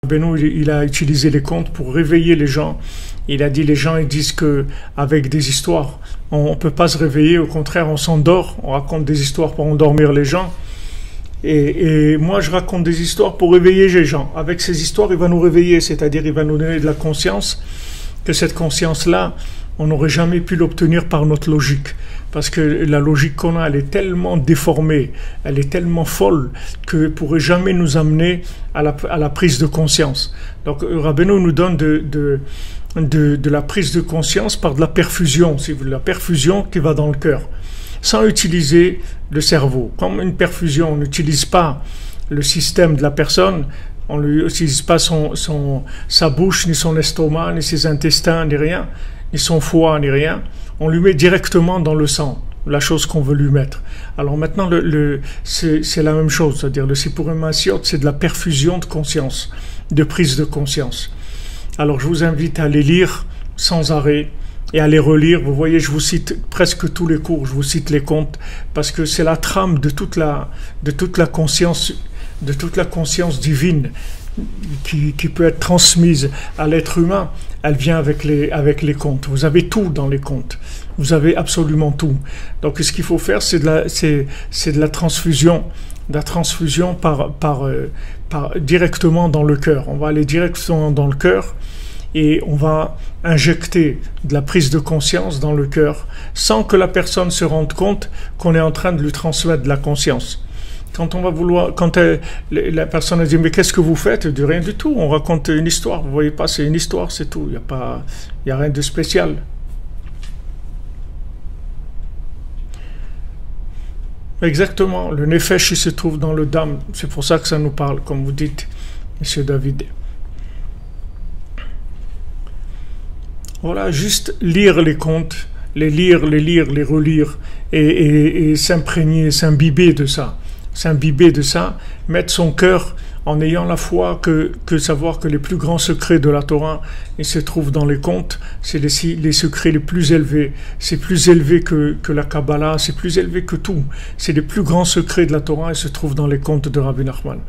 Rabbeinu, il a utilisé les contes pour réveiller les gens. Il a dit, les gens ils disent que avec des histoires, on ne peut pas se réveiller, au contraire, on s'endort, on raconte des histoires pour endormir les gens. Et moi, je raconte des histoires pour réveiller les gens. Avec ces histoires, il va nous réveiller, c'est-à-dire il va nous donner de la conscience, que cette conscience-là, on n'aurait jamais pu l'obtenir par notre logique. Parce que la logique qu'on a, elle est tellement déformée, elle est tellement folle, qu'elle ne pourrait jamais nous amener à la prise de conscience. Donc Rabbeinu nous donne de la prise de conscience par de la perfusion, si vous voulez, la perfusion qui va dans le cœur, sans utiliser le cerveau. Comme une perfusion, on n'utilise pas le système de la personne, on n'utilise pas sa bouche, ni son estomac, ni ses intestins, ni rien, ni son foie, ni rien. On lui met directement dans le sang la chose qu'on veut lui mettre. Alors maintenant, c'est la même chose, c'est-à-dire le Sipurim Maasiot, c'est de la perfusion de conscience, de prise de conscience. Alors je vous invite à les lire sans arrêt et à les relire. Vous voyez, je vous cite presque tous les cours, je vous cite les contes, parce que c'est la trame de toute la conscience divine qui peut être transmise à l'être humain. Elle vient avec les contes. Vous avez tout dans les contes. Vous avez absolument tout. Donc ce qu'il faut faire, c'est de la transfusion. De la transfusion directement dans le cœur. On va aller directement dans le cœur et on va injecter de la prise de conscience dans le cœur sans que la personne se rende compte qu'on est en train de lui transmettre de la conscience. Quand la personne a dit mais qu'est-ce que vous faites? Elle dit rien du tout, on raconte une histoire. Vous voyez pas, c'est une histoire, c'est tout. Il y a rien de spécial. Exactement, le nefesh il se trouve dans le dam. C'est pour ça que ça nous parle, comme vous dites, Monsieur David. Voilà, juste lire les contes, les lire, les relire et s'imprégner, s'imbiber de ça, mettre son cœur en ayant la foi que savoir que les plus grands secrets de la Torah ils se trouvent dans les contes, c'est les secrets les plus élevés, c'est plus élevé que la Kabbalah, c'est plus élevé que tout, c'est les plus grands secrets de la Torah, ils se trouvent dans les contes de Rabbi Nachman.